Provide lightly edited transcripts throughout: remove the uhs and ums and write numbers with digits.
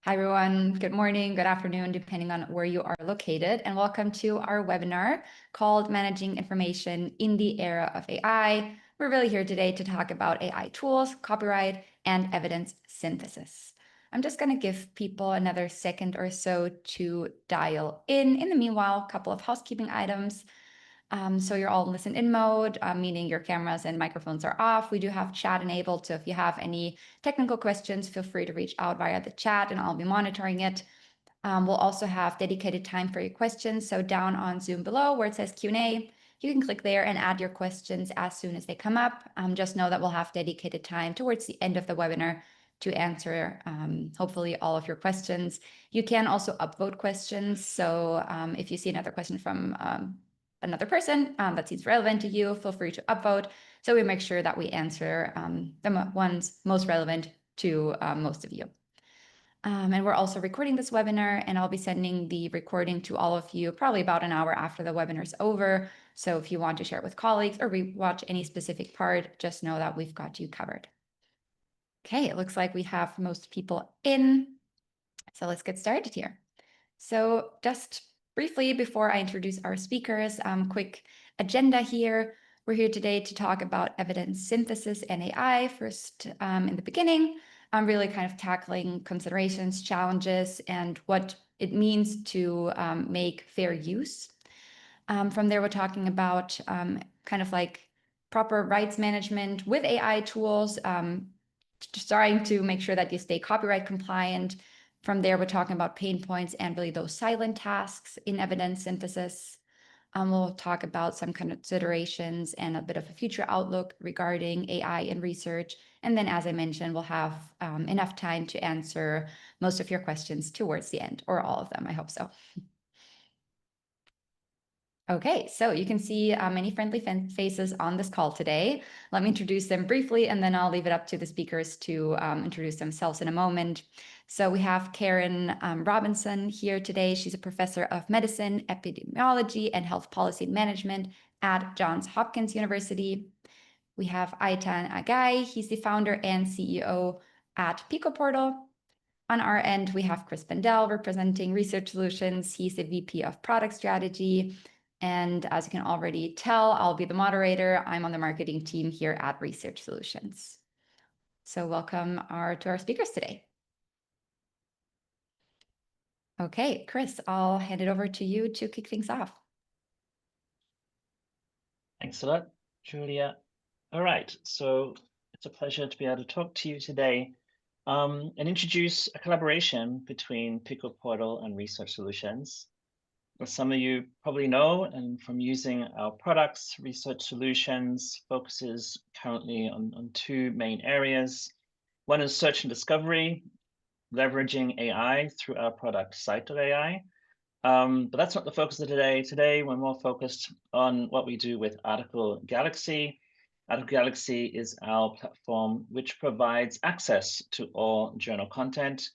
Hi, everyone. Good morning, good afternoon, depending on where you are located, and welcome to our webinar called Managing Information in the Era of AI. We're really here today to talk about AI tools, copyright, and evidence synthesis. I'm just going to give people another second or so to dial in. In the meanwhile, a couple of housekeeping items. So you're all in listen-in mode, meaning your cameras and microphones are off. We do have chat enabled, so if you have any technical questions, feel free to reach out via the chat and I'll be monitoring it. We'll also have dedicated time for your questions. So down on Zoom below where it says Q&A, you can click there and add your questions as soon as they come up. Just know that we'll have dedicated time towards the end of the webinar to answer hopefully all of your questions. You can also upvote questions. So if you see another question from another person that seems relevant to you, feel free to upvote. So we make sure that we answer the ones most relevant to most of you. And we're also recording this webinar, and I'll be sending the recording to all of you probably about an hour after the webinar is over. So if you want to share it with colleagues or rewatch any specific part, just know that we've got you covered. Okay, it looks like we have most people in. So let's get started here. So just briefly, before I introduce our speakers, quick agenda here. We're here today to talk about evidence synthesis and AI. First, in the beginning, I'm really kind of tackling considerations, challenges, and what it means to make fair use. From there, we're talking about kind of like proper rights management with AI tools, starting to make sure that you stay copyright compliant. From there, we're talking about pain points and really those silent tasks in evidence synthesis. We'll talk about some considerations and a bit of a future outlook regarding AI in research. And then, as I mentioned, we'll have enough time to answer most of your questions towards the end, or all of them, I hope so. Okay, so you can see many friendly faces on this call today. Let me introduce them briefly, and then I'll leave it up to the speakers to introduce themselves in a moment. So we have Karen Robinson here today. She's a professor of medicine, epidemiology, and health policy management at Johns Hopkins University. We have Aitan Agai. He's the founder and CEO at PicoPortal. On our end, we have Chris Bendel representing Research Solutions. He's the VP of Product Strategy. And as you can already tell, I'll be the moderator. I'm on the marketing team here at Research Solutions. So welcome to our speakers today. Okay, Chris, I'll hand it over to you to kick things off. Thanks a lot, Julia. All right, so it's a pleasure to be able to talk to you today and introduce a collaboration between PicoPortal and Research Solutions. As some of you probably know, and from using our products, Research Solutions focuses currently on two main areas. One is search and discovery, leveraging AI through our product Site.ai. But that's not the focus of today. Today, we're more focused on what we do with Article Galaxy. Article Galaxy is our platform which provides access to all journal content,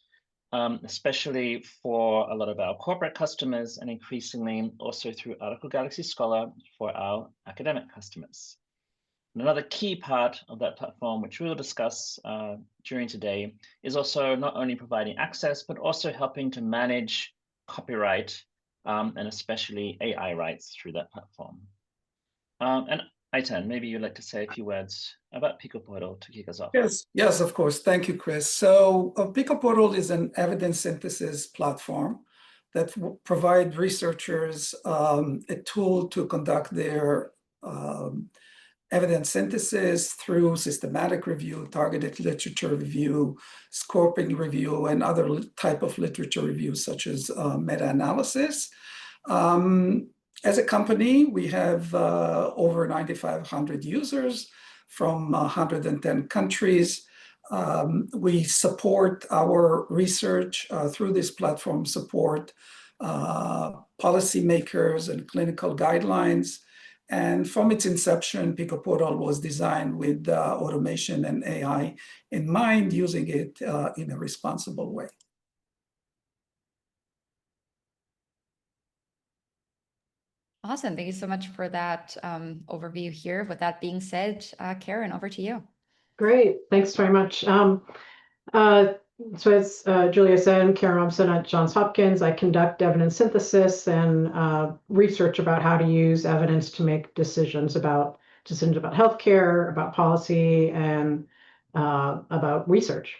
especially for a lot of our corporate customers and increasingly also through Article Galaxy Scholar for our academic customers. And another key part of that platform, which we will discuss during today, is also not only providing access, but also helping to manage copyright and especially AI rights through that platform. And Aitan, maybe you'd like to say a few words about PicoPortal to kick us off. Yes, of course. Thank you, Chris. So PicoPortal is an evidence synthesis platform that provides researchers a tool to conduct their evidence synthesis through systematic review, targeted literature review, scoping review, and other type of literature review, such as meta-analysis. As a company, we have over 9,500 users from 110 countries. We support our research through this platform, support policymakers and clinical guidelines. And from its inception, PicoPortal was designed with automation and AI in mind, using it in a responsible way. Awesome. Thank you so much for that overview here. With that being said, Karen, over to you. Great. Thanks very much. So as Julia said, I'm Karen Robson at Johns Hopkins. I conduct evidence synthesis and research about how to use evidence to make decisions about healthcare, about policy, and about research.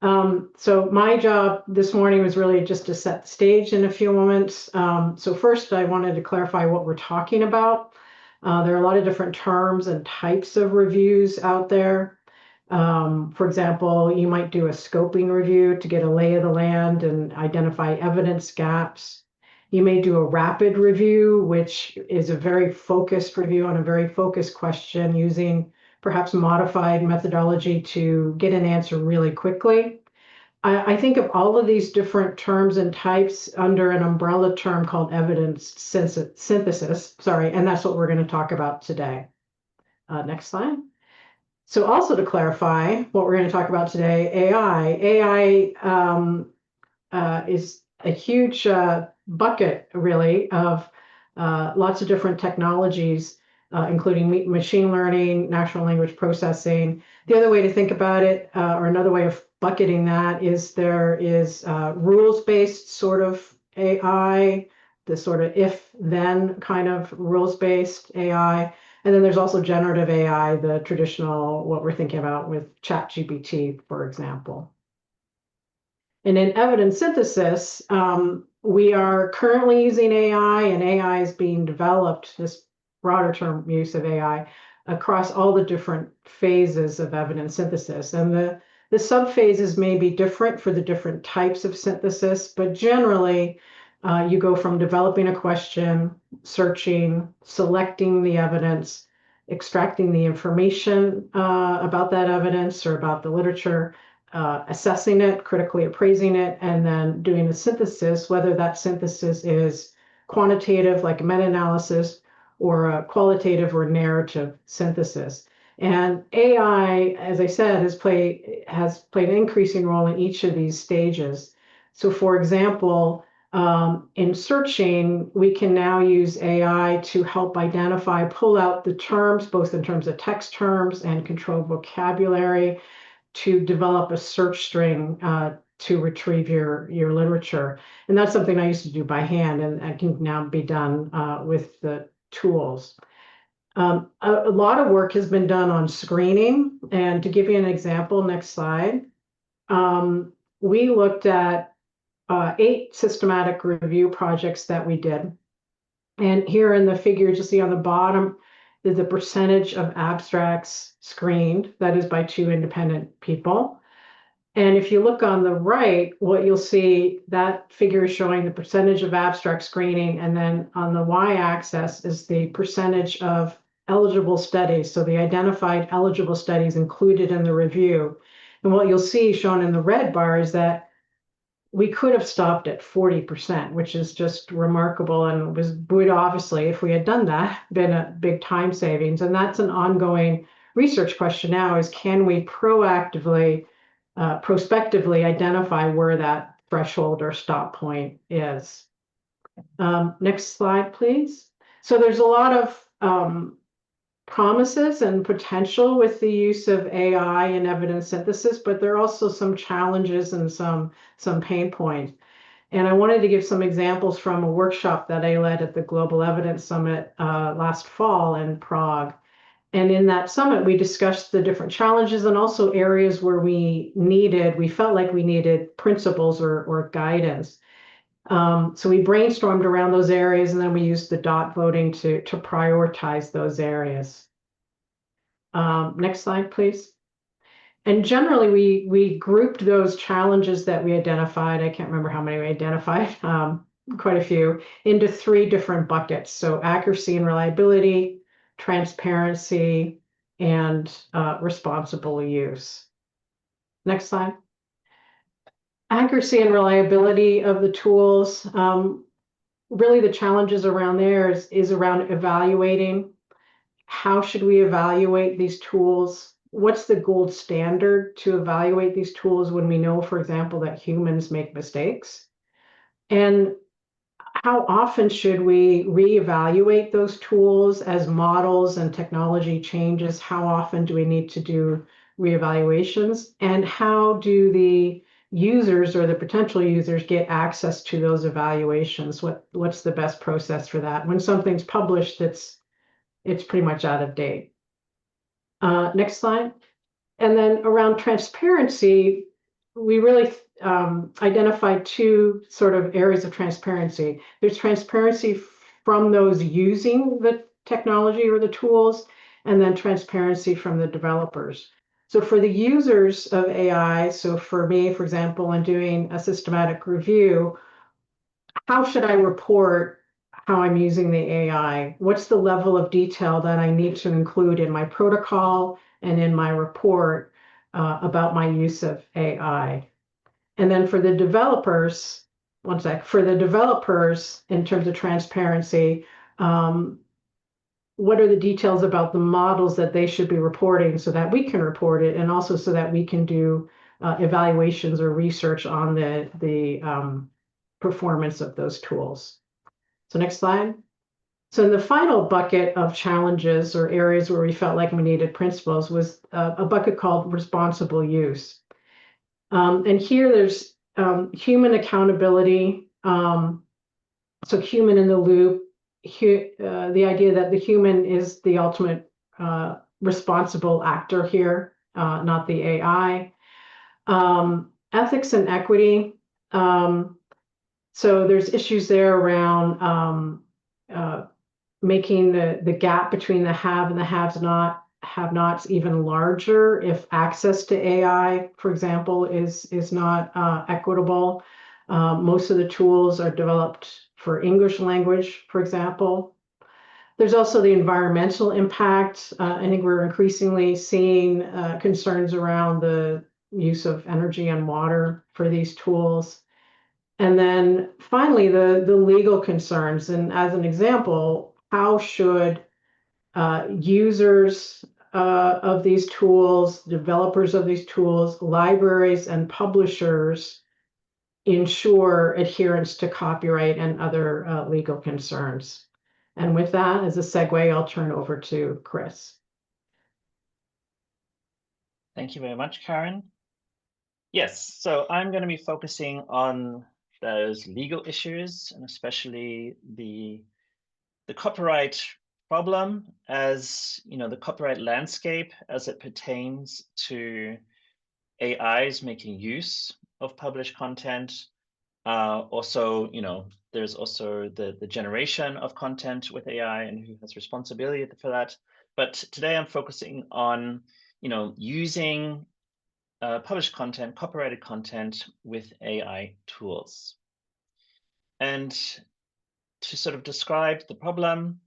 So my job this morning was really just to set the stage in a few moments. So first, I wanted to clarify what we're talking about. There are a lot of different terms and types of reviews out there. For example, you might do a scoping review to get a lay of the land and identify evidence gaps. You may do a rapid review, which is a very focused review on a very focused question using perhaps modified methodology to get an answer really quickly. I think of all of these different terms and types under an umbrella term called evidence synthesis, and that's what we're going to talk about today. Next slide. So also to clarify what we're going to talk about today, AI is a huge bucket, really, of lots of different technologies, including machine learning, natural language processing. The other way to think about it, or another way of bucketing that, is there is rules-based sort of AI, the sort of if-then kind of rules-based AI. And then there's also generative AI, the traditional, what we're thinking about with ChatGPT, for example. And in evidence synthesis, we are currently using AI, and AI is being developed, this broader term use of AI, across all the different phases of evidence synthesis. And the subphases may be different for the different types of synthesis, but generally, you go from developing a question, searching, selecting the evidence, extracting the information about that evidence or about the literature, assessing it, critically appraising it, and then doing a synthesis, whether that synthesis is quantitative, like a meta-analysis, or a qualitative or narrative synthesis. And AI, as I said, has played an increasing role in each of these stages. So for example, in searching, we can now use AI to help identify, pull out the terms, both in terms of text terms and controlled vocabulary, to develop a search string to retrieve your literature. And that's something I used to do by hand, and that can now be done with the tools. A lot of work has been done on screening. And to give you an example, next slide, we looked at 8 systematic review projects that we did. And here in the figures, you see on the bottom is the percentage of abstracts screened, that is by 2 independent people. And if you look on the right, what you'll see, that figure is showing the percentage of abstract screening, and then on the y-axis is the percentage of eligible studies, so the identified eligible studies included in the review. And what you'll see shown in the red bar is that we could have stopped at 40%, which is just remarkable, and would obviously, if we had done that, been a big time savings. And that's an ongoing research question now, is can we prospectively identify where that threshold or stop point is. Next slide, please. So there's a lot of promises and potential with the use of AI in evidence synthesis, but there are also some challenges and some pain points. And I wanted to give some examples from a workshop that I led at the Global Evidence Summit last fall in Prague. And in that summit, we discussed the different challenges and also areas where we felt like we needed principles or guidance. So we brainstormed around those areas, and then we used the dot voting to prioritize those areas. Next slide, please. And generally, we grouped those challenges that we identified, I can't remember how many we identified, quite a few, into 3 different buckets. So accuracy and reliability, transparency, and responsible use. Next slide. Accuracy and reliability of the tools. Really the challenges around there is around evaluating. How should we evaluate these tools? What's the gold standard to evaluate these tools when we know, for example, that humans make mistakes? And how often should we reevaluate those tools as models and technology changes? How often do we need to do reevaluations? And how do the users or the potential users get access to those evaluations? What's the best process for that? When something's published, it's pretty much out of date. Next slide. And then around transparency, we really identified two sort of areas of transparency. There's transparency from those using the technology or the tools, and then transparency from the developers. So for the users of AI, so for me, for example, in doing a systematic review, how should I report how I'm using the AI? What's the level of detail that I need to include in my protocol and in my report about my use of AI? And then for the developers, one sec, for the developers in terms of transparency, what are the details about the models that they should be reporting so that we can report it, and also so that we can do evaluations or research on the performance of those tools. So next slide. So the final bucket of challenges or areas where we felt like we needed principles was a bucket called responsible use. And here there's human accountability, so human in the loop, the idea that the human is the ultimate responsible actor here, not the AI. Ethics and equity. So there's issues there around making the gap between the have and the have-nots even larger if access to AI, for example, is not equitable. Most of the tools are developed for English language, for example. There's also the environmental impact. I think we're increasingly seeing concerns around the use of energy and water for these tools. And then finally, the legal concerns. And as an example, how should users of these tools, developers of these tools, libraries and publishers ensure adherence to copyright and other legal concerns? And with that, as a segue, I'll turn over to Chris. Thank you very much, Karen. Yes, so I'm going to be focusing on those legal issues, and especially the copyright problem, as you know, the copyright landscape as it pertains to AIs making use of published content. Also, you know, there's also the generation of content with AI and who has responsibility for that. But today I'm focusing on, you know, using published content, copyrighted content with AI tools. And to sort of describe the problem,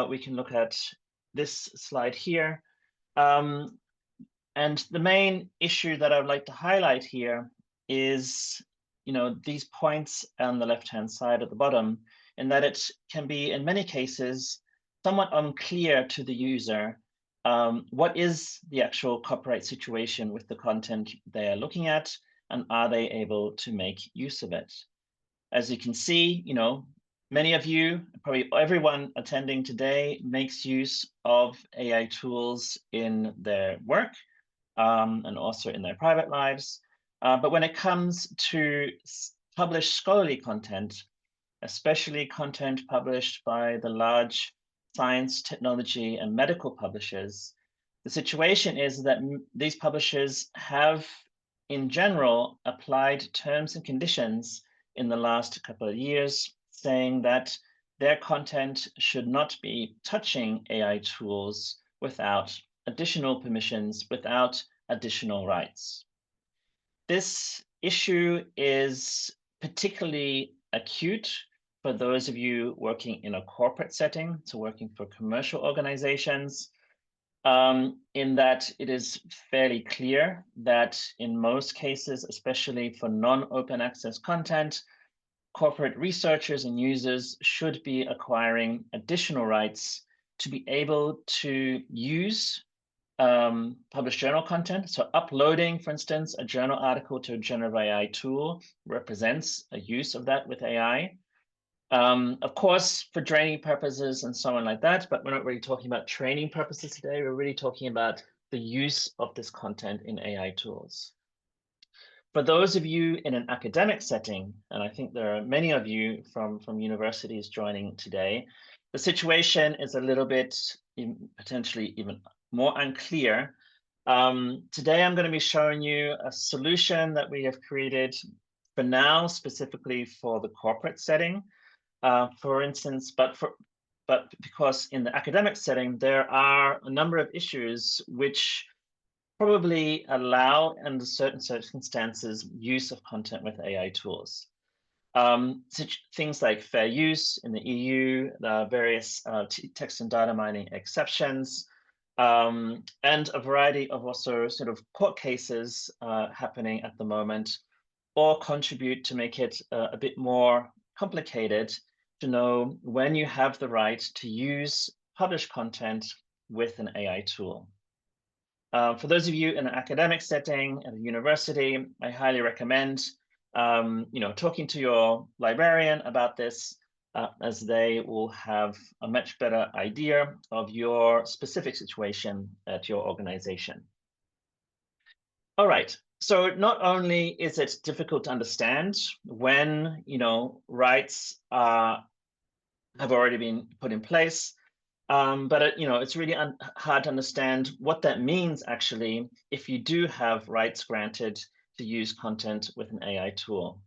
we can look at this slide here. And the main issue that I would like to highlight here is, you know, these points on the left-hand side at the bottom, in that it can be, in many cases, somewhat unclear to the user what is the actual copyright situation with the content they are looking at, and are they able to make use of it? As you can see, you know, many of you, probably everyone attending today, makes use of AI tools in their work and also in their private lives. But when it comes to published scholarly content, especially content published by the large science, technology, and medical publishers, the situation is that these publishers have, in general, applied terms and conditions in the last couple of years, saying that their content should not be touching AI tools without additional permissions, without additional rights. This issue is particularly acute for those of you working in a corporate setting, so working for commercial organizations, in that it is fairly clear that in most cases, especially for non-open access content, corporate researchers and users should be acquiring additional rights to be able to use published journal content. So uploading, for instance, a journal article to a generative AI tool represents a use of that with AI. Of course, for training purposes and so on like that, but we're not really talking about training purposes today. We're really talking about the use of this content in AI tools. For those of you in an academic setting, and I think there are many of you from universities joining today, the situation is a little bit potentially even more unclear. Today, I'm going to be showing you a solution that we have created for now, specifically for the corporate setting, for instance, but because in the academic setting, there are a number of issues which probably allow, under certain circumstances, use of content with AI tools. Things like fair use in the EU, the various text and data mining exceptions, and a variety of also sort of court cases happening at the moment, all contribute to make it a bit more complicated to know when you have the right to use published content with an AI tool. For those of you in an academic setting at a university, I highly recommend talking to your librarian about this, as they will have a much better idea of your specific situation at your organization. All right, so not only is it difficult to understand when rights have already been put in place, but it's really hard to understand what that means actually if you do have rights granted to use content with an AI tool.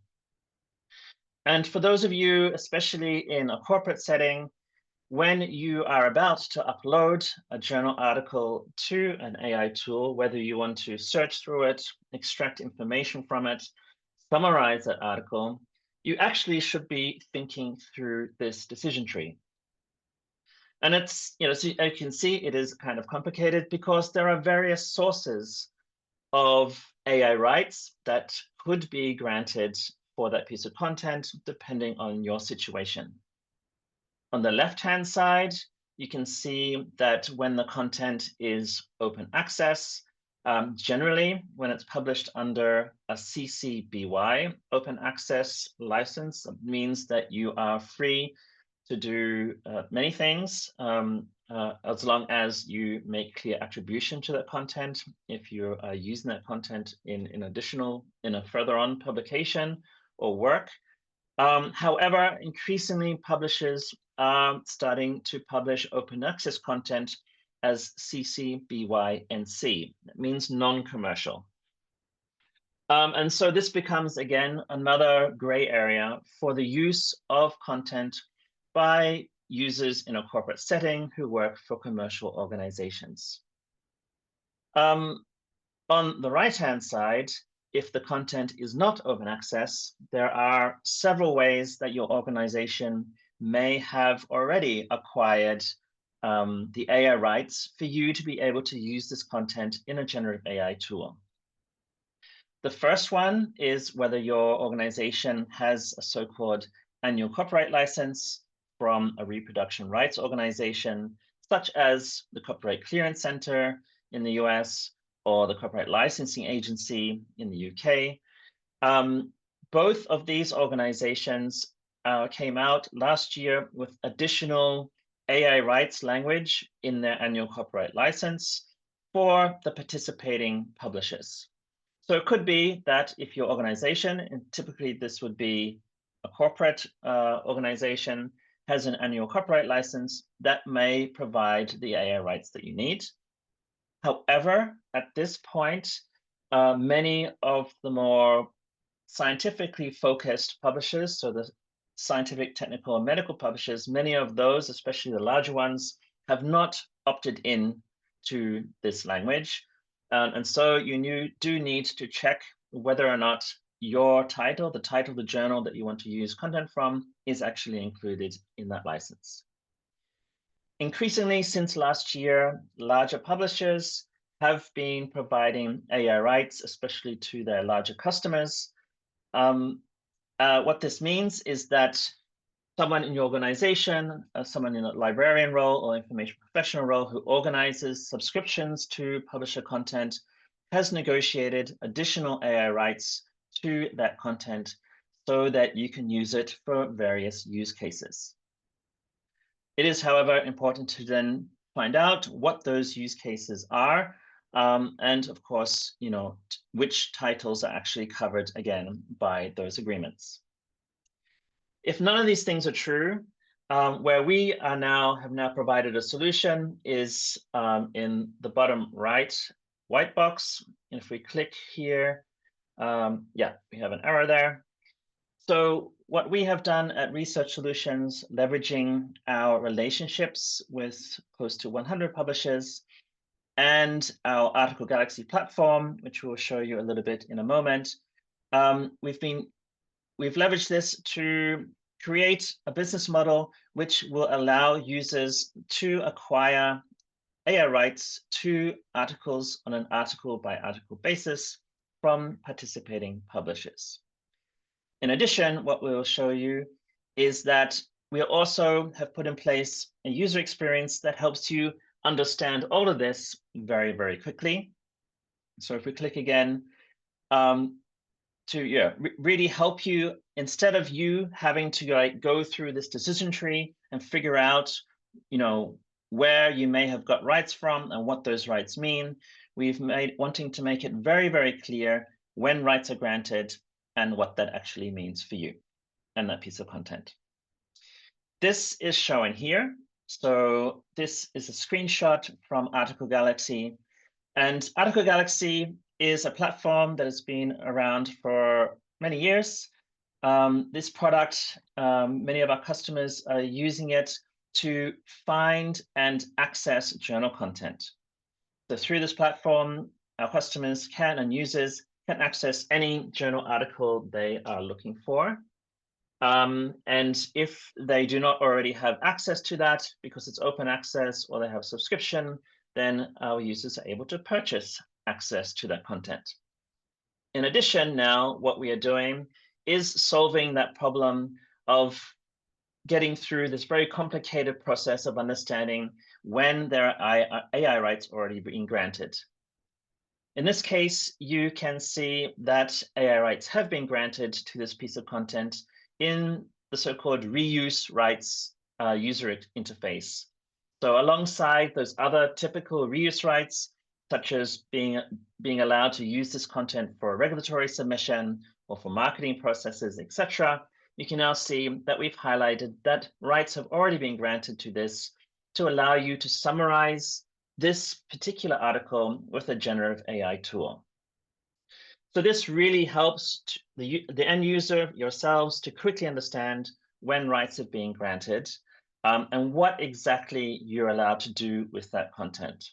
And for those of you, especially in a corporate setting, when you are about to upload a journal article to an AI tool, whether you want to search through it, extract information from it, summarize that article, you actually should be thinking through this decision tree. And it's, so you can see it is kind of complicated because there are various sources of AI rights that could be granted for that piece of content, depending on your situation. On the left-hand side, you can see that when the content is open access, generally, when it's published under a CC BY open access license, it means that you are free to do many things, as long as you make clear attribution to that content. If you are using that content in a further on publication or work. However, increasingly publishers are starting to publish open access content as CC BY NC. That means non-commercial. And so this becomes, again, another gray area for the use of content by users in a corporate setting who work for commercial organizations. On the right-hand side, if the content is not open access, there are several ways that your organization may have already acquired the AI rights for you to be able to use this content in a generative AI tool. The first one is whether your organization has a so-called annual copyright license from a reproduction rights organization, such as the Copyright Clearance Center in the US or the Copyright Licensing Agency in the UK. Both of these organizations came out last year with additional AI rights language in their annual copyright license for the participating publishers. So it could be that if your organization, and typically this would be a corporate organization, has an annual copyright license, that may provide the AI rights that you need. However, at this point, many of the more scientifically focused publishers, so the scientific, technical, and medical publishers, many of those, especially the larger ones, have not opted in to this language. And so you do need to check whether or not your title, the title of the journal that you want to use content from, is actually included in that license. Increasingly, since last year, larger publishers have been providing AI rights, especially to their larger customers. What this means is that someone in your organization, someone in a librarian role or information professional role who organizes subscriptions to publisher content has negotiated additional AI rights to that content so that you can use it for various use cases. It is, however, important to then find out what those use cases are and of course, which titles are actually covered again by those agreements. If none of these things are true, where we are have now provided a solution is in the bottom right white box. And if we click here, yeah, we have an error there. So what we have done at Research Solutions, leveraging our relationships with close to 100 publishers and our Article Galaxy platform, which we'll show you a little bit in a moment, we've leveraged this to create a business model which will allow users to acquire AI rights to articles on an article by article basis from participating publishers. In addition, what we will show you is that we also have put in place a user experience that helps you understand all of this very, very quickly. So if we click again, to really help you, instead of you having to go through this decision tree and figure out where you may have got rights from and what those rights mean, we've wanting to make it very, very clear when rights are granted and what that actually means for you and that piece of content. This is shown here. So this is a screenshot from Article Galaxy, and Article Galaxy is a platform that has been around for many years. This product, many of our customers are using it to find and access journal content. So through this platform, our customers and users can access any journal article they are looking for. And if they do not already have access to that because it's open access or they have subscription, then our users are able to purchase access to that content. In addition, now what we are doing is solving that problem of getting through this very complicated process of understanding when there are AI rights already being granted. In this case, you can see that AI rights have been granted to this piece of content in the so-called reuse rights user interface. So alongside those other typical reuse rights, such as being allowed to use this content for a regulatory submission or for marketing processes, etc., you can now see that we've highlighted that rights have already been granted to this to allow you to summarize this particular article with a generative AI tool. So this really helps the end user, yourselves, to quickly understand when rights have been granted and what exactly you're allowed to do with that content.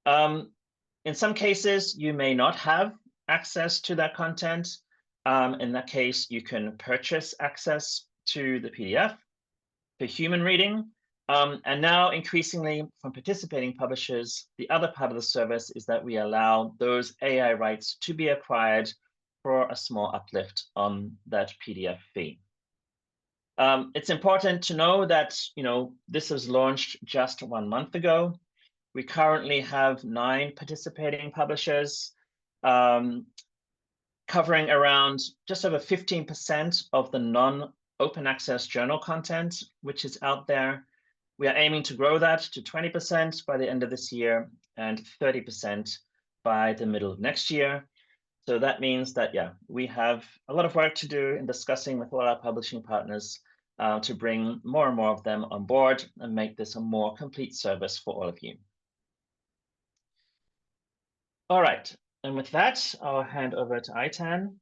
In some cases, you may not have access to that content. In that case, you can purchase access to the PDF for human reading. And now increasingly from participating publishers, the other part of the service is that we allow those AI rights to be acquired for a small uplift on that PDF fee. It's important to know that this was launched just 1 month ago. We currently have 9 participating publishers, covering around just over 15% of the non-open access journal content, which is out there. We are aiming to grow that to 20% by the end of this year and 30% by the middle of next year. So that means that, we have a lot of work to do in discussing with all our publishing partners to bring more and more of them on board and make this a more complete service for all of you. All right, and with that, I'll hand over to Aitan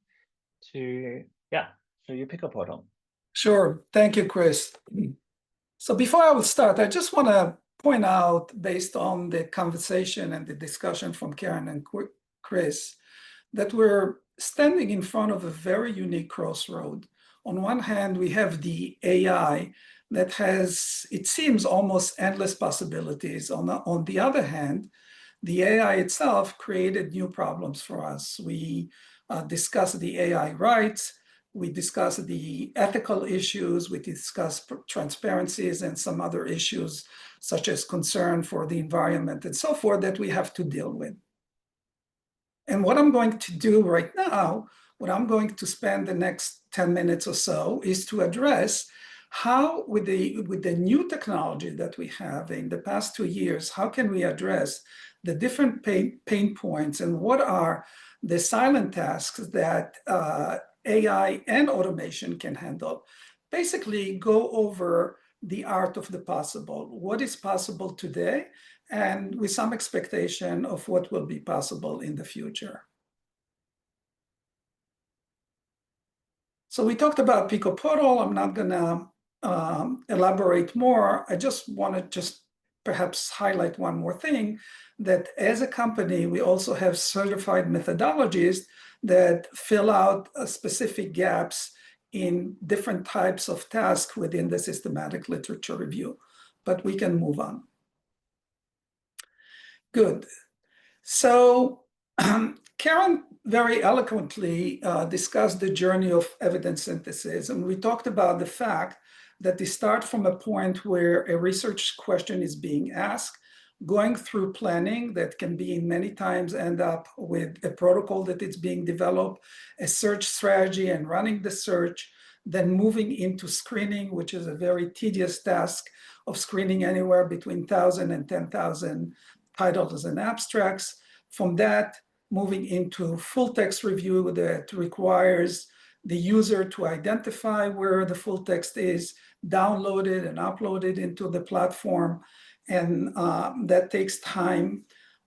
to, show you Pickle Portal. Sure, thank you, Chris. So before I will start, I just want to point out, based on the conversation and the discussion from Karen and Chris, that we're standing in front of a very unique crossroad. On one hand, we have the AI that has, it seems, almost endless possibilities. On the other hand, the AI itself created new problems for us. We discussed the AI rights, we discussed the ethical issues, we discussed transparencies and some other issues, such as concern for the environment and so forth, that we have to deal with. And what I'm going to do right now, what I'm going to spend the next 10 minutes or so, is to address how, with the new technology that we have in the past 2 years, how can we address the different pain points and what are the silent tasks that AI and automation can handle. Basically, go over the art of the possible, what is possible today, and with some expectation of what will be possible in the future. So we talked about PicoPortal. I'm not gonna elaborate more. I just want to perhaps highlight one more thing, that as a company, we also have certified methodologies that fill out specific gaps in different types of tasks within the systematic literature review, but we can move on. Good. So Karen very eloquently discussed the journey of evidence synthesis, and we talked about the fact that they start from a point where a research question is being asked, going through planning that can be many times end up with a protocol that is being developed, a search strategy and running the search, then moving into screening, which is a very tedious task of screening anywhere between 1,000 and 10,000 titles and abstracts. From that, moving into full text review that requires the user to identify where the full text is, download it and upload it into the platform. And that takes time.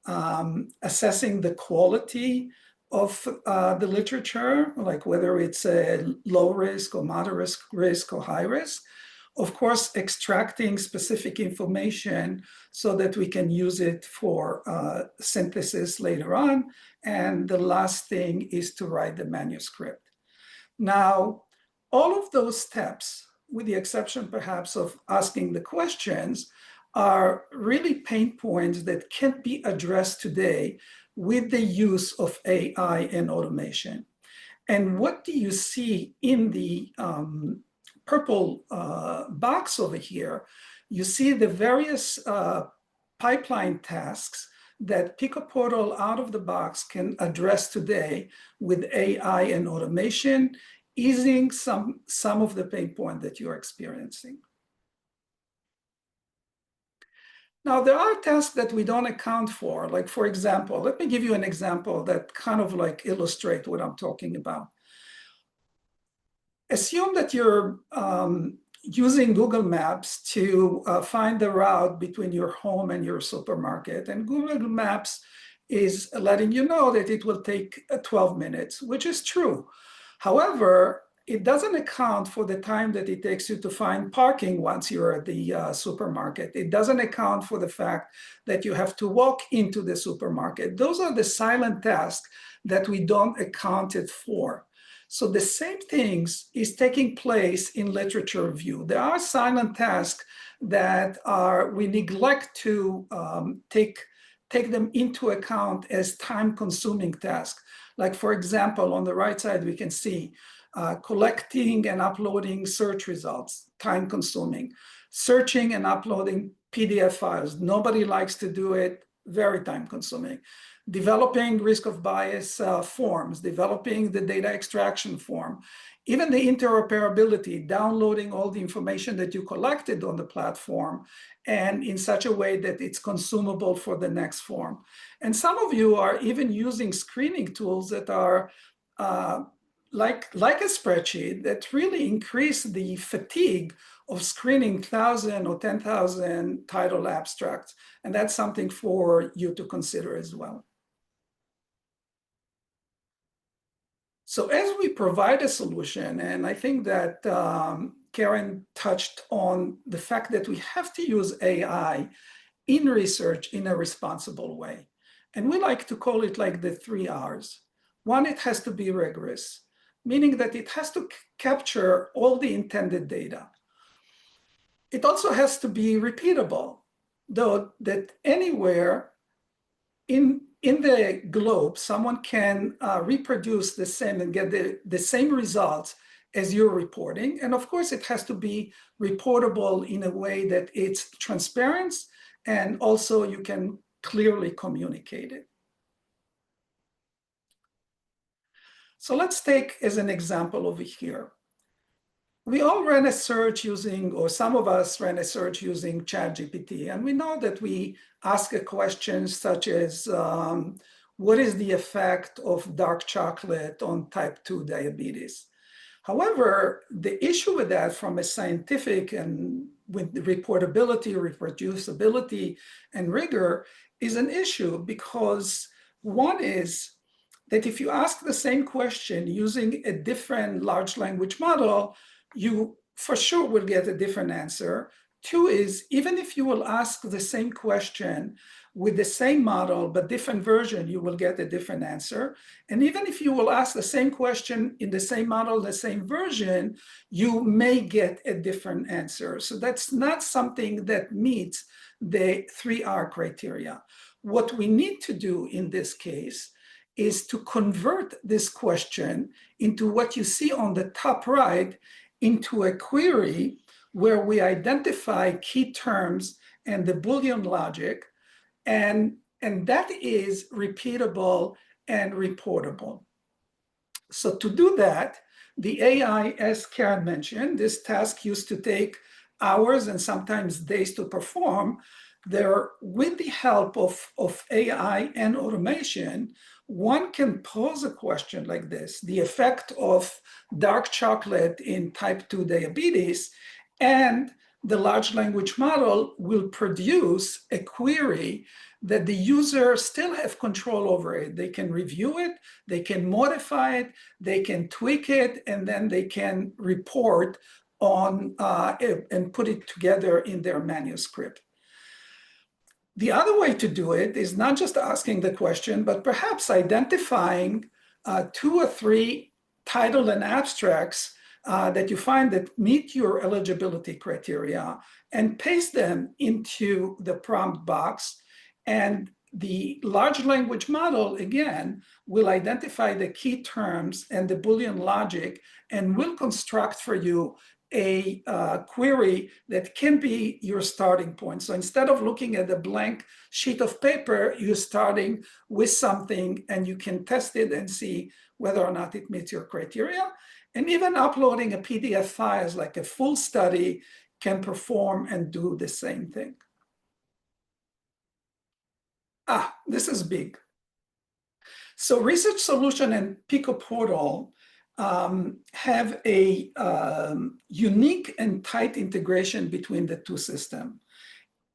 Assessing the quality of the literature, like whether it's a low risk or moderate risk or high risk. Of course, extracting specific information so that we can use it for synthesis later on. And the last thing is to write the manuscript. Now, all of those steps, with the exception perhaps of asking the questions, are really pain points that can't be addressed today with the use of AI and automation. And what do you see in the purple box over here? You see the various pipeline tasks that PicoPortal out of the box can address today with AI and automation, easing some of the pain point that you're experiencing. Now, there are tasks that we don't account for. Like, for example, let me give you an example that kind of like illustrate what I'm talking about. Assume that you're using Google Maps to find the route between your home and your supermarket. And Google Maps is letting you know that it will take 12 minutes, which is true. However, it doesn't account for the time that it takes you to find parking once you're at the supermarket. It doesn't account for the fact that you have to walk into the supermarket. Those are the silent tasks that we don't account it for. So the same things is taking place in literature review. There are silent tasks that we neglect to take them into account as time-consuming tasks. Like, for example, on the right side, we can see collecting and uploading search results, time-consuming. Searching and uploading PDF files, nobody likes to do it, very time-consuming. Developing risk of bias forms, developing the data extraction form, even the interoperability, downloading all the information that you collected on the platform and in such a way that it's consumable for the next form. And some of you are even using screening tools that are like a spreadsheet that really increase the fatigue of screening 1,000 or 10,000 title abstracts. And that's something for you to consider as well. So as we provide a solution, and I think that Karen touched on the fact that we have to use AI in research in a responsible way. And we like to call it like the 3 R's. One, it has to be rigorous, meaning that it has to capture all the intended data. It also has to be repeatable, though that anywhere in the globe, someone can reproduce the same and get the same results as you're reporting. And of course, it has to be reportable in a way that it's transparent and also you can clearly communicate it. So let's take as an example over here. we all ran a search using, or some of us ran a search using ChatGPT, and we know that we ask a question such as, what is the effect of dark chocolate on type 2 diabetes? However, the issue with that from a scientific and with reportability, reproducibility, and rigor is an issue, because one is that if you ask the same question using a different large language model, you for sure will get a different answer. Two is, even if you will ask the same question with the same model, but different version, you will get a different answer. And even if you will ask the same question in the same model, the same version, you may get a different answer. So that's not something that meets the 3R criteria. What we need to do in this case is to convert this question into what you see on the top right, into a query where we identify key terms and the Boolean logic, and that is repeatable and reportable. So to do that, the AI, as Karen mentioned, this task used to take hours and sometimes days to perform. There, with the help of AI and automation, one can pose a question like this: the effect of dark chocolate in type 2 diabetes, and the large language model will produce a query that the user still have control over it. They can review it, they can modify it, they can tweak it, and then they can report on it and put it together in their manuscript. The other way to do it is not just asking the question, but perhaps identifying 2 or 3 title and abstracts that you find that meet your eligibility criteria, and paste them into the prompt box. And the large language model, again, will identify the key terms and the Boolean logic, and will construct for you a query that can be your starting point. So instead of looking at a blank sheet of paper, you're starting with something, and you can test it and see whether or not it meets your criteria. And even uploading a PDF file like a full study can perform and do the same thing. This is big. So Research Solution and Pico Portal have a unique and tight integration between the two systems.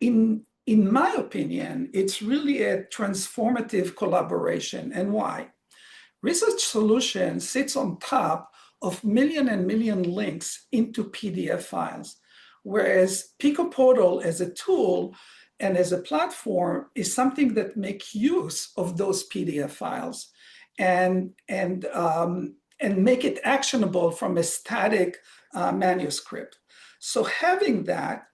In my opinion, it's really a transformative collaboration. And why? Research Solution sits on top of million and million links into PDF files, whereas Pico Portal as a tool and as a platform is something that makes use of those PDF files and make it actionable from a static manuscript. So having that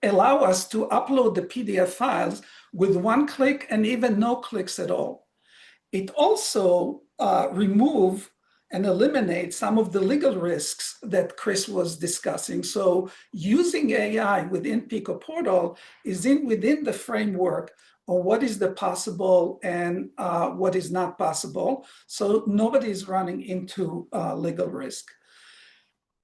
allow us to upload the PDF files with one click and even no clicks at all. It also remove and eliminate some of the legal risks that Chris was discussing. So using AI within Pico Portal is within the framework of what is the possible and what is not possible. So nobody's running into legal risk.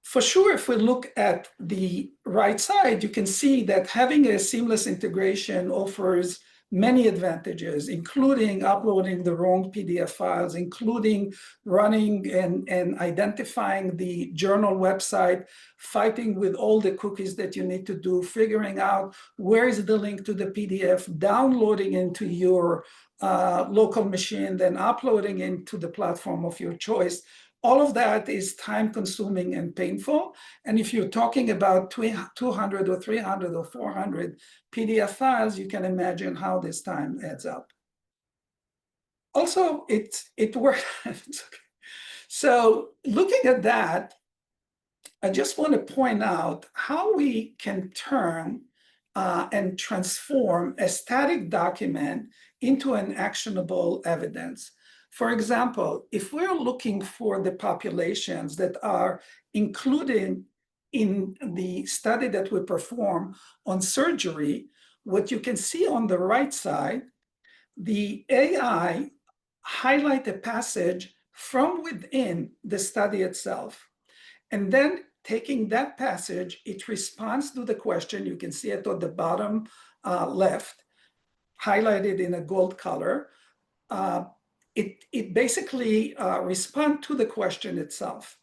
For sure, if we look at the right side, you can see that having a seamless integration offers many advantages, including uploading the wrong PDF files, including running and identifying the journal website, fighting with all the cookies that you need to do, figuring out where is the link to the PDF, downloading into your local machine, then uploading into the platform of your choice. All of that is time-consuming and painful. And if you're talking about 200 or 300 or 400 PDF files, you can imagine how this time adds up. Also, it works. So looking at that, I just want to point out how we can turn and transform a static document into an actionable evidence. For example, if we're looking for the populations that are included in the study that we perform on surgery, what you can see on the right side, the AI highlight a passage from within the study itself, and then taking that passage, it responds to the question. You can see it at the bottom left, highlighted in a gold color. It basically responds to the question itself.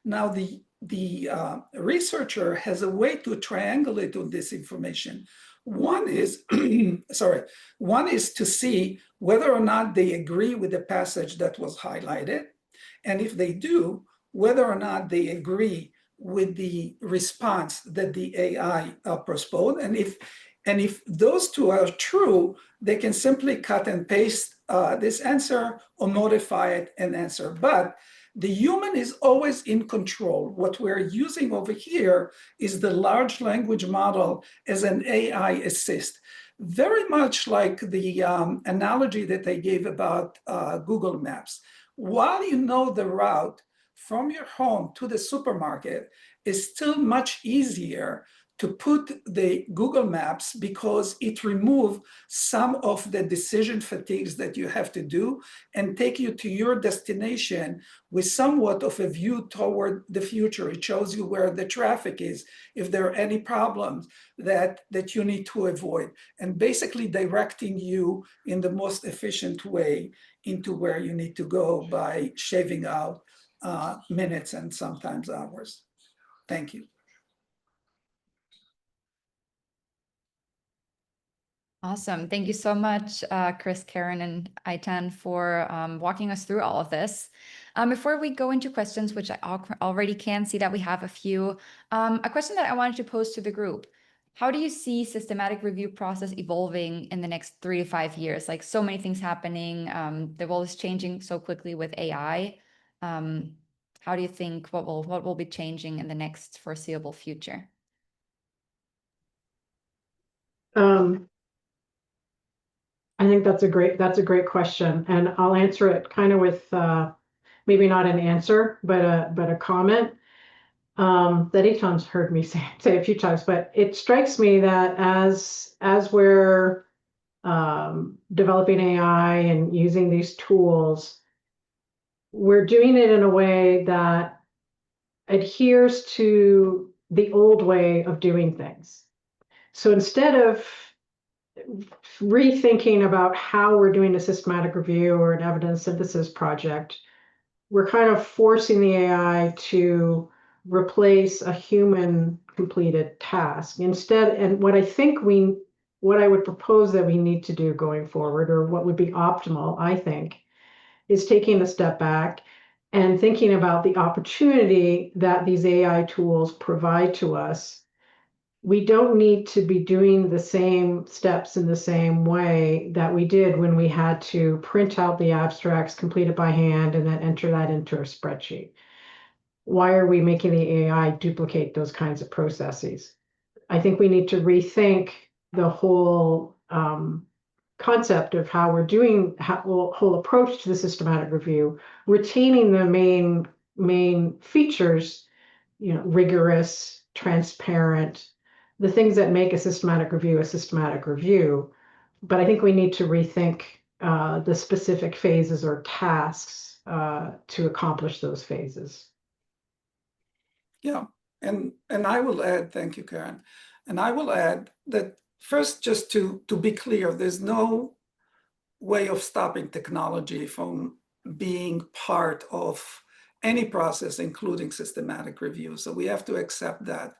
Now, the researcher has a way to triangulate on this information. One is, one is to see whether or not they agree with the passage that was highlighted. And if they do, whether or not they agree with the response that the AI proposed. And if those two are true, they can simply cut and paste this answer or modify it and answer. But the human is always in control. What we're using over here is the large language model as an AI assist. Very much like the analogy that I gave about Google Maps. While you know the route from your home to the supermarket, is still much easier to put the Google Maps because it removes some of the decision fatigues that you have to do and take you to your destination with somewhat of a view toward the future. It shows you where the traffic is, if there are any problems that you need to avoid, and basically directing you in the most efficient way into where you need to go by shaving out minutes and sometimes hours. Thank you. Awesome. Thank you so much, Chris, Karen, and Aitan for walking us through all of this. Before we go into questions, which I already can see that we have a few, a question that I wanted to pose to the group. How do you see systematic review process evolving in the next 3 to 5 years? Like so many things happening, the world is changing so quickly with AI. How do you think what will be changing in the next foreseeable future? I think that's a great question, and I'll answer it kind of with maybe not an answer, but a comment that Eitan's heard me say a few times. But it strikes me that as we're developing AI and using these tools, we're doing it in a way that adheres to the old way of doing things. So instead of rethinking about how we're doing a systematic review or an evidence synthesis project, we're kind of forcing the AI to replace a human completed task instead. And what I would propose that we need to do going forward, or what would be optimal, I think, is taking a step back and thinking about the opportunity that these AI tools provide to us. We don't need to be doing the same steps in the same way that we did when we had to print out the abstracts, complete it by hand, and then enter that into a spreadsheet. Why are we making the AI duplicate those kinds of processes? I think we need to rethink the whole concept of how we're doing, whole approach to the systematic review, retaining the main features, rigorous, transparent, the things that make a systematic review. But I think we need to rethink the specific phases or tasks to accomplish those phases. Yeah, and I will add, thank you, Karen. And I will add that first, just to be clear, there's no way of stopping technology from being part of any process, including systematic review. So we have to accept that.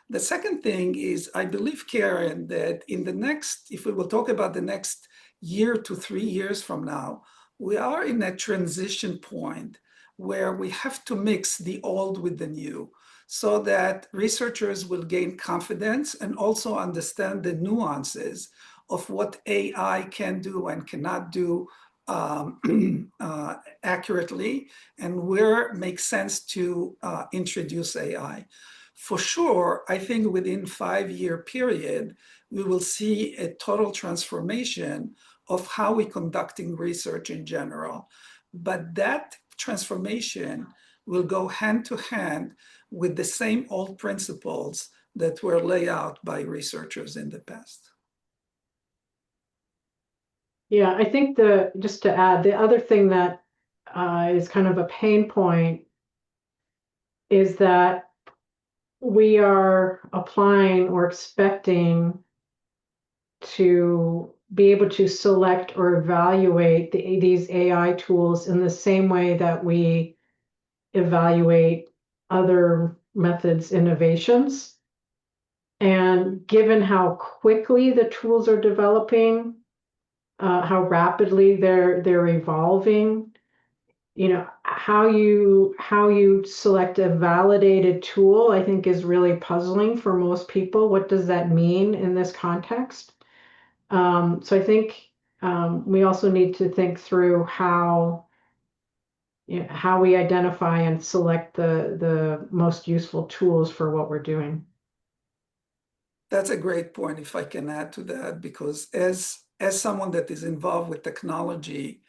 The second thing is, I believe, Karen, that in the next, if we will talk about the next year to 3 years from now, we are in a transition point where we have to mix the old with the new so that researchers will gain confidence and also understand the nuances of what AI can do and cannot do accurately, and where it makes sense to introduce AI. For sure, I think within 5-year period, we will see a total transformation of how we're conducting research in general. But that transformation will go hand to hand with the same old principles that were laid out by researchers in the past. Yeah, I think just to add, the other thing that is kind of a pain point is that we are applying or expecting to be able to select or evaluate these AI tools in the same way that we evaluate other methods, innovations. And given how quickly the tools are developing, how rapidly they're evolving, how you select a validated tool, I think is really puzzling for most people. What does that mean in this context? So I think we also need to think through how we identify and select the most useful tools for what we're doing. That's a great point, if I can add to that, because as someone that is involved with technology,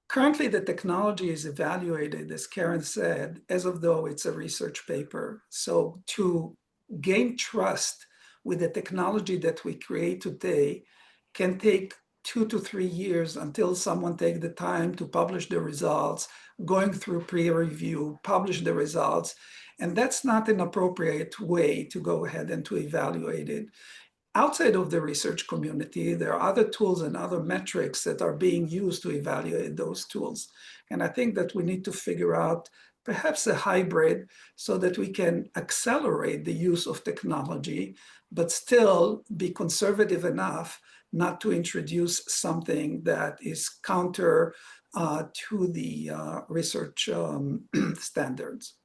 currently the technology is evaluated, as Karen said, as of though it's a research paper. So to gain trust with the technology that we create today can take 2 to 3 years until someone takes the time to publish the results, going through peer review, publish the results. And that's not an appropriate way to go ahead and to evaluate it. Outside of the research community, there are other tools and other metrics that are being used to evaluate those tools. And I think that we need to figure out perhaps a hybrid so that we can accelerate the use of technology, but still be conservative enough not to introduce something that is counter to the research standards.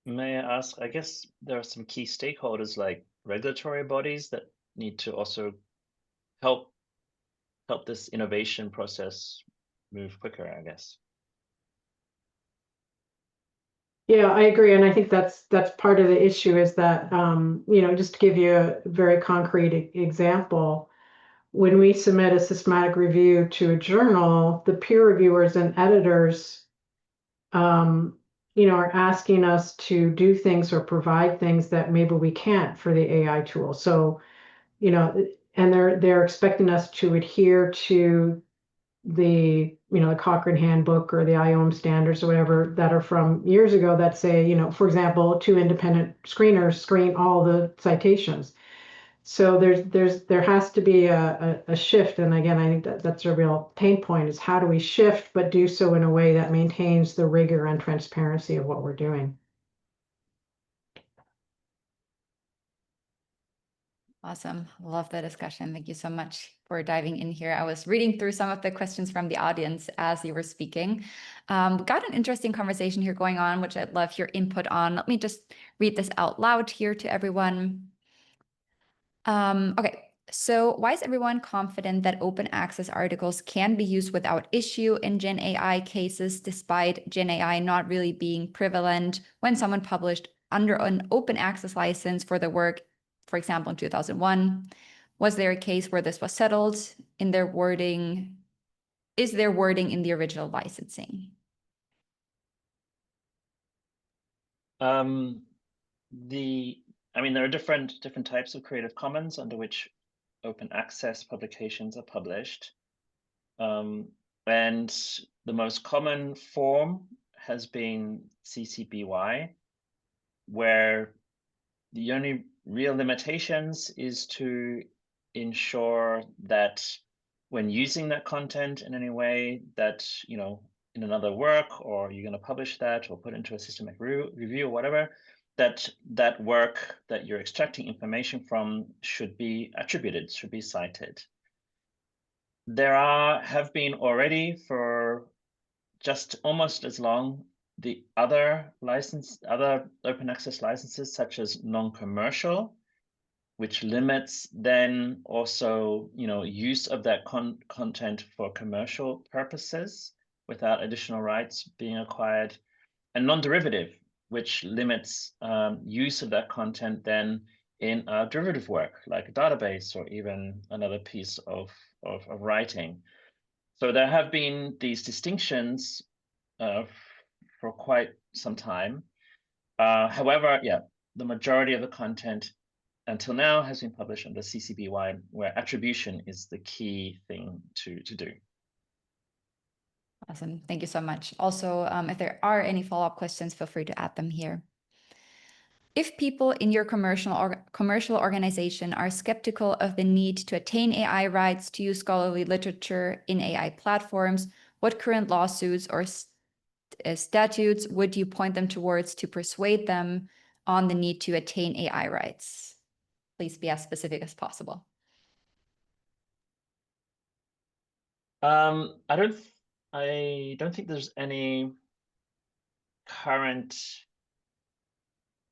May I ask, I guess there are some key stakeholders like regulatory bodies that need to also help this innovation process move quicker, I guess. Yeah, I agree, and I think that's part of the issue is that just to give you a very concrete example, when we submit a systematic review to a journal, the peer reviewers and editors are asking us to do things or provide things that maybe we can't for the AI tool. So, and they're expecting us to adhere to the the Cochrane handbook or the IOM standards or whatever that are from years ago that say, for example, 2 independent screeners screen all the citations. So there has to be a shift, and again, I think that's a real pain point, is how do we shift but do so in a way that maintains the rigor and transparency of what we're doing. Awesome. Love the discussion. Thank you so much for diving in here. I was reading through some of the questions from the audience as you were speaking. We got an interesting conversation here going on, which I'd love your input on. Let me just read this out loud here to everyone. Okay. So why is everyone confident that open access articles can be used without issue in Gen AI cases, despite Gen AI not really being prevalent when someone published under an open access license for the work, for example, in 2001? Was there a case where this was settled in their wording? Is there wording in the original licensing? There are different types of Creative Commons under which open access publications are published. And the most common form has been CC BY, where the only real limitations is to ensure that when using that content in any way that, in another work, or you're going to publish that or put into a systematic review or whatever, that work that you're extracting information from should be attributed, should be cited. There have been already for just almost as long the other open access licenses, such as non-commercial, which limits then also use of that content for commercial purposes without additional rights being acquired, and non-derivative, which limits use of that content then in a derivative work like a database or even another piece of writing. So there have been these distinctions for quite some time. However, the majority of the content until now has been published under CC BY, where attribution is the key thing to do. Awesome. Thank you so much. Also, if there are any follow-up questions, feel free to add them here. If people in your commercial organization are skeptical of the need to attain AI rights to use scholarly literature in AI platforms, what current lawsuits or statutes would you point them towards to persuade them on the need to attain AI rights? Please be as specific as possible. I don't think there's any current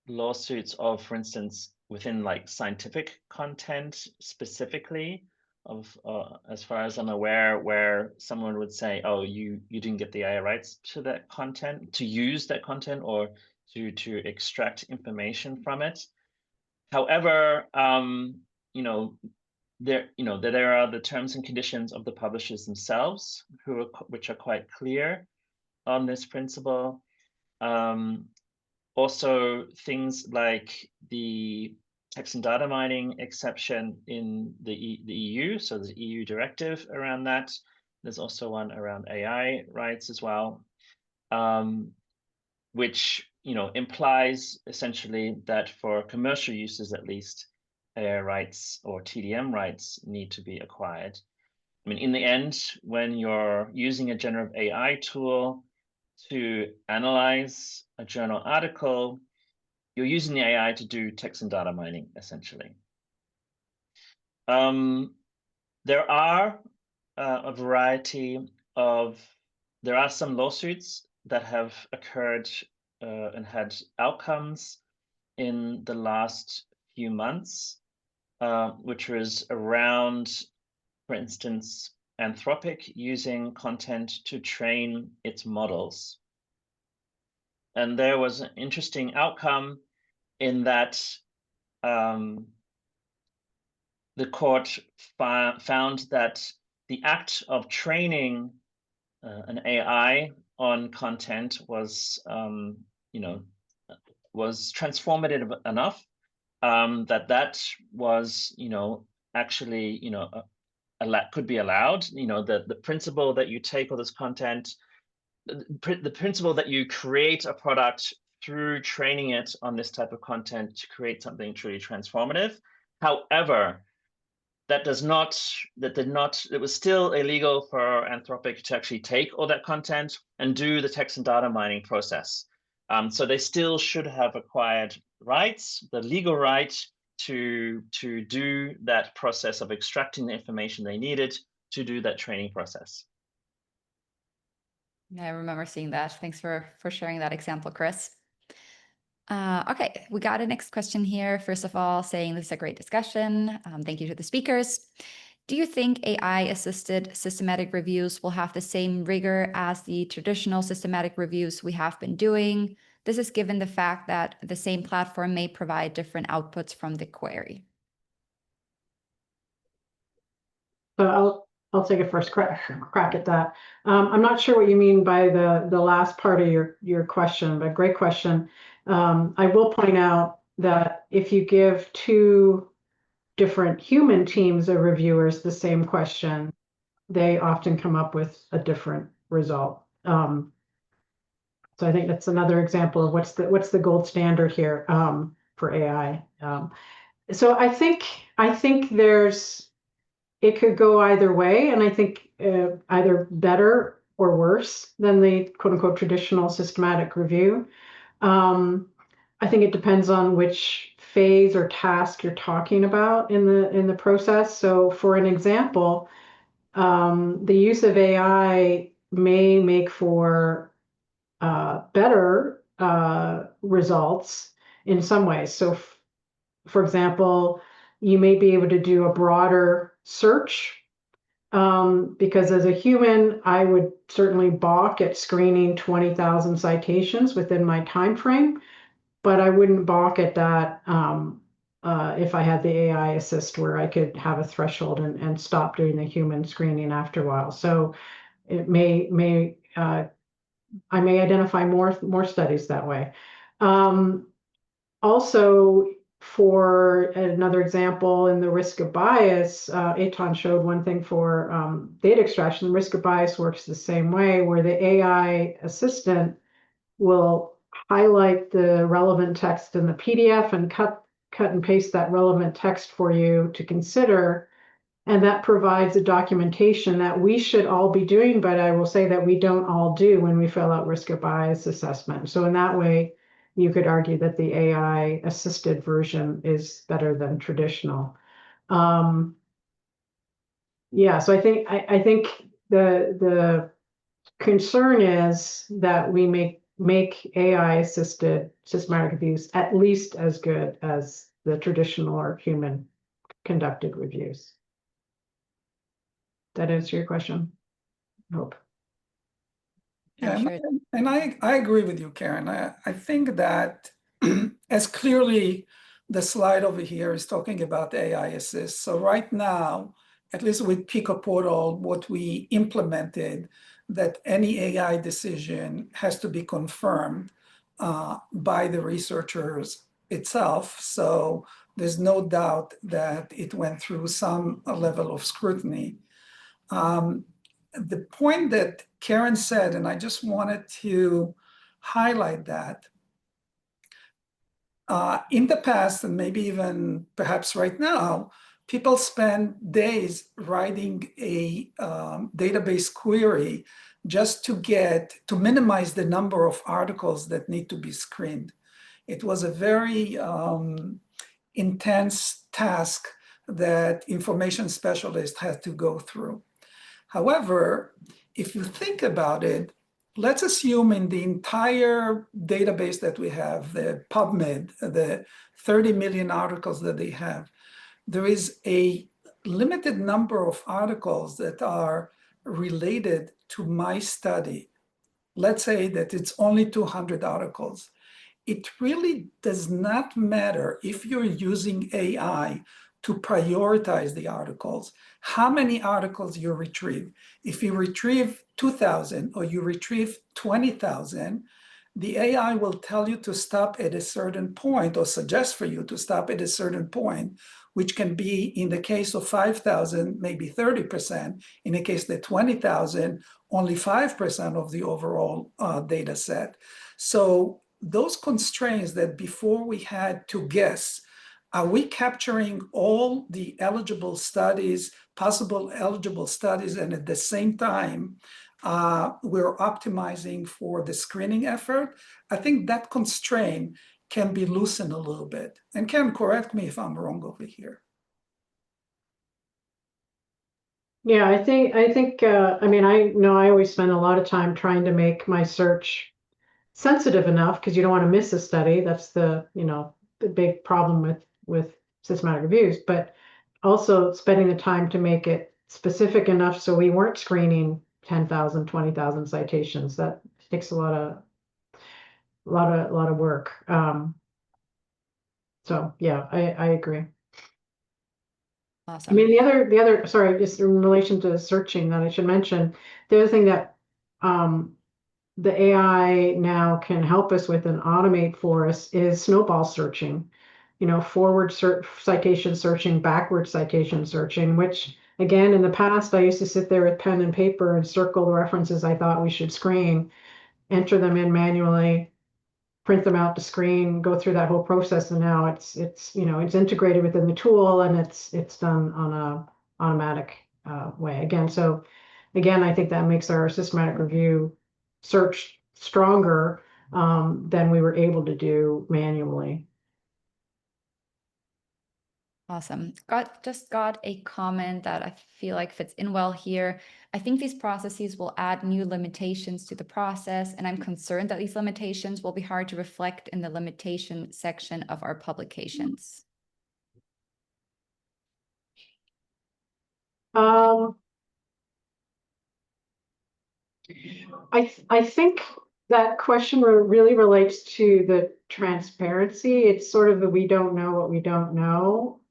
lawsuits of, for instance, within like scientific content specifically, of as far as I'm aware, where someone would say, "Oh, you didn't get the AI rights to that content, to use that content, or to extract information from it." However, there are the terms and conditions of the publishers themselves, which are quite clear on this principle. Also, things like the text and data mining exception in the EU, so the EU directive around that. There's also one around AI rights as well, which implies essentially that for commercial uses at least, AI rights or TDM rights need to be acquired. I mean, in the end, when you're using a generative AI tool to analyze a journal article, you're using the AI to do text and data mining, essentially. There are there are some lawsuits that have occurred and had outcomes in the last few months, which was around, for instance, Anthropic using content to train its models. And there was an interesting outcome in that the court found that the act of training an AI on content was, was transformative enough that was, actually, could be allowed. The principle that you take all this content, the principle that you create a product through training it on this type of content to create something truly transformative. However, it was still illegal for Anthropic to actually take all that content and do the text and data mining process. So they still should have acquired rights, the legal right to do that process of extracting the information they needed to do that training process. I remember seeing that. Thanks for sharing that example, Chris. Okay, we got a next question here. First of all, saying this is a great discussion. Thank you to the speakers. Do you think AI-assisted systematic reviews will have the same rigor as the traditional systematic reviews we have been doing? This is given the fact that the same platform may provide different outputs from the query. So I'll take a first crack at that. I'm not sure what you mean by the last part of your question, but great question. I will point out that if you give two different human teams of reviewers the same question, they often come up with a different result. So I think that's another example of what's the gold standard here for AI. So I think it could go either way, and I think either better or worse than the quote unquote traditional systematic review. I think it depends on which phase or task you're talking about in the process. So for an example, the use of AI may make for better results in some ways. So for example, you may be able to do a broader search because as a human, I would certainly balk at screening 20,000 citations within my time frame, but I wouldn't balk at that if I had the AI assist where I could have a threshold and stop doing the human screening after a while. So it I may identify more studies that way. Also, for another example, in the risk of bias, Eitan showed one thing for data extraction. The risk of bias works the same way, where the AI assistant will highlight the relevant text in the PDF and cut and paste that relevant text for you to consider. And that provides a documentation that we should all be doing, but I will say that we don't all do when we fill out risk of bias assessment. So in that way, you could argue that the AI assisted version is better than traditional. Yeah, so I think the concern is that we make AI assisted systematic reviews at least as good as the traditional or human conducted reviews. That answer your question? Hope. Yeah, I'm sure. and I agree with you, Karen. I think that as clearly the slide over here is talking about AI assist. So right now, at least with Pico Portal, what we implemented, that any AI decision has to be confirmed by the researchers itself. So there's no doubt that it went through some level of scrutiny. The point that Karen said, and I just wanted to highlight that, in the past, and maybe even perhaps right now, people spend days writing a database query just to minimize the number of articles that need to be screened. It was a very intense task that information specialists had to go through. However, if you think about it, let's assume in the entire database that we have, the PubMed, the 30 million articles that they have, there is a limited number of articles that are related to my study. Let's say that it's only 200 articles. It really does not matter if you're using AI to prioritize the articles, how many articles you retrieve. If you retrieve 2,000 or you retrieve 20,000, the AI will tell you to stop at a certain point or suggest for you to stop at a certain point, which can be, in the case of 5,000, maybe 30%. In the case of 20,000, only 5% of the overall data set. So those constraints that before we had to guess, are we capturing all the eligible studies, possible eligible studies, and at the same time, we're optimizing for the screening effort? I think that constraint can be loosened a little bit. And Ken, correct me if I'm wrong over here. Yeah, I think, I mean, I know I always spend a lot of time trying to make my search sensitive enough because you don't want to miss a study. That's the big problem with systematic reviews, but also spending the time to make it specific enough so we weren't screening 10,000, 20,000 citations. That takes a lot of work. So yeah, I agree. Awesome. I mean, the other, sorry, just in relation to searching that I should mention, the other thing that the AI now can help us with and automate for us is snowball searching, forward citation searching, backward citation searching, which again, in the past, I used to sit there with pen and paper and circle the references I thought we should screen, enter them in manually, print them out to screen, go through that whole process. And now it's integrated within the tool and it's done on a automatic way again. So again, I think that makes our systematic review search stronger than we were able to do manually. Awesome. Just got a comment that I feel like fits in well here. I think these processes will add new limitations to the process, and I'm concerned that these limitations will be hard to reflect in the limitation section of our publications. I think that question really relates to the transparency. It's sort of the we don't know what we don't know.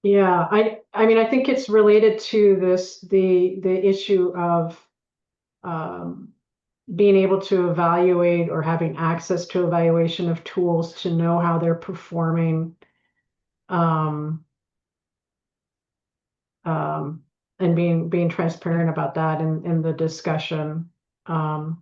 Yeah, I mean, I think it's related to the issue of being able to evaluate or having access to evaluation of tools to know how they're performing. and being transparent about that in the discussion. But I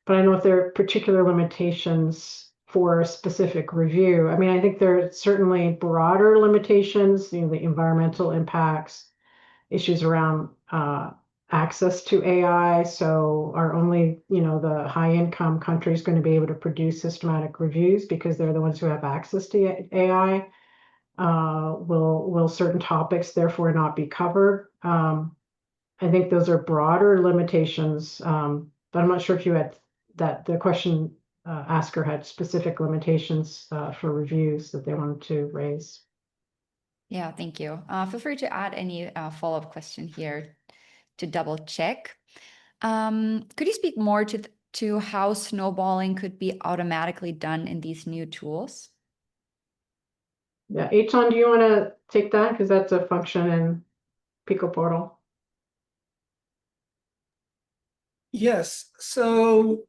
don't know if there are particular limitations for a specific review. I mean, I think there are certainly broader limitations, the environmental impacts, issues around access to AI. So are only, the high income countries going to be able to produce systematic reviews because they're the ones who have access to AI? Will certain topics therefore not be covered? I think those are broader limitations, but I'm not sure if you had that the question asker had specific limitations for reviews that they wanted to raise. Yeah, thank you. Feel free to add any follow-up question here to double check. Could you speak more to how snowballing could be automatically done in these new tools? Yeah, Eitan, do you want to take that? Because that's a function in Pico Portal. Yes, so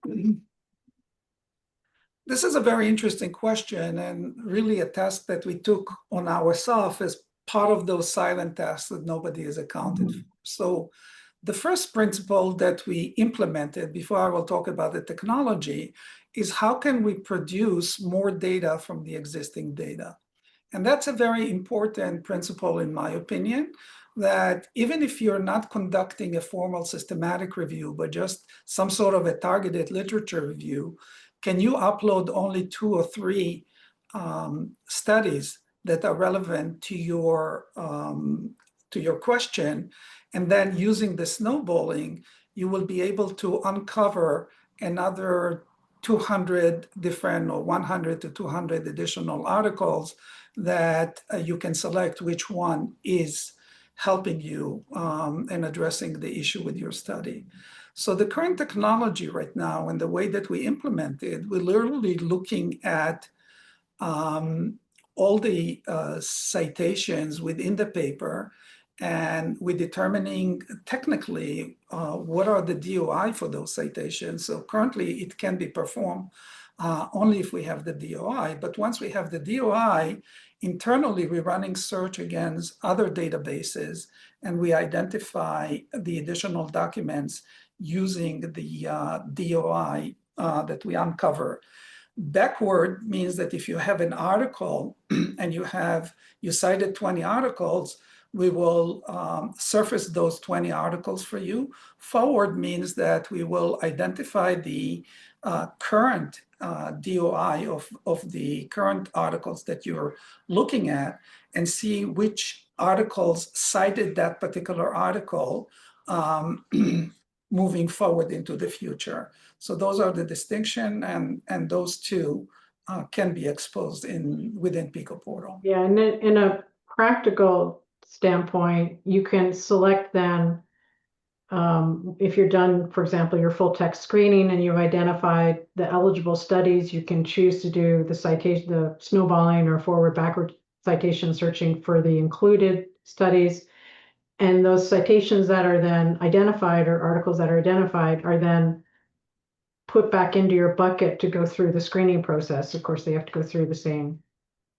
this is a very interesting question and really a task that we took on ourselves as part of those silent tasks that nobody is accounted for. So the first principle that we implemented, before I will talk about the technology, is how can we produce more data from the existing data? And that's a very important principle, in my opinion, that even if you're not conducting a formal systematic review, but just some sort of a targeted literature review, can you upload only 2 or 3 studies that are relevant to your question, and then using the snowballing, you will be able to uncover another 200 different or 100 to 200 additional articles that you can select which one is helping you and addressing the issue with your study. So the current technology right now and the way that we implement it, we're literally looking at all the citations within the paper, and we're determining technically what are the DOI for those citations. So currently it can be performed only if we have the DOI, but once we have the DOI, internally we're running search against other databases, and we identify the additional documents using the DOI that we uncover. Backward means that if you have an article and you cited 20 articles, we will surface those 20 articles for you. Forward means that we will identify the current DOI of the current articles that you're looking at and see which articles cited that particular article moving forward into the future. So those are the distinction, and those two can be exposed within Pico Portal. Yeah, and then in a practical standpoint, you can select then, if you're done, for example, your full text screening and you've identified the eligible studies, you can choose to do the citation, the snowballing or forward-backward citation searching for the included studies. And those citations that are then identified, or articles that are identified, are then put back into your bucket to go through the screening process. Of course, they have to go through the same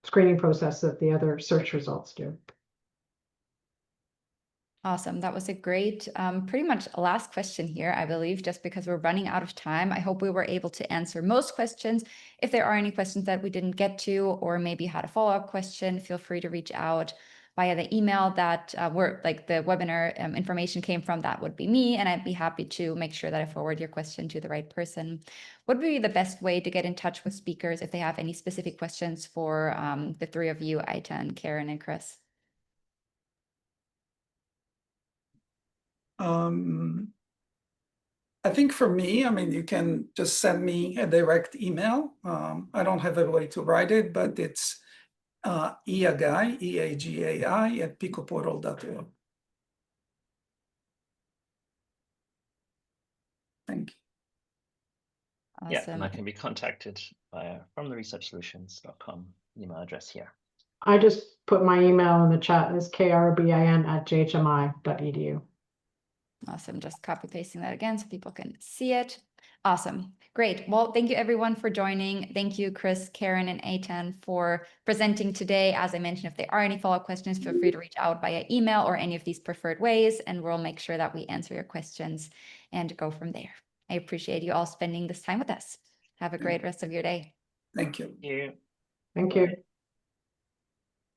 screening process that the other search results do. Awesome. That was a great, pretty much last question here, I believe, just because we're running out of time. I hope we were able to answer most questions. If there are any questions that we didn't get to, or maybe had a follow-up question, feel free to reach out via the email that the webinar information came from. That would be me, and I'd be happy to make sure that I forward your question to the right person. What would be the best way to get in touch with speakers if they have any specific questions for the 3 of you, Eitan, Karen, and Chris? I think for me, you can just send me a direct email. I don't have a way to write it, but it's eagai, E-A-G-A-I, @picoportal.org. Thank you. Awesome. Yeah, and I can be contacted via fromtheresearchsolutions.com email address here. I just put my email in the chat as krbin@jhmi.edu. Awesome. Just copy pasting that again so people can see it. Awesome. Great. Well, thank you everyone for joining. Thank you, Chris, Karen, and Eitan for presenting today. As I mentioned, if there are any follow-up questions, feel free to reach out via email or any of these preferred ways, and we'll make sure that we answer your questions and go from there. I appreciate you all spending this time with us. Have a great rest of your day. Thank you. You. Thank you.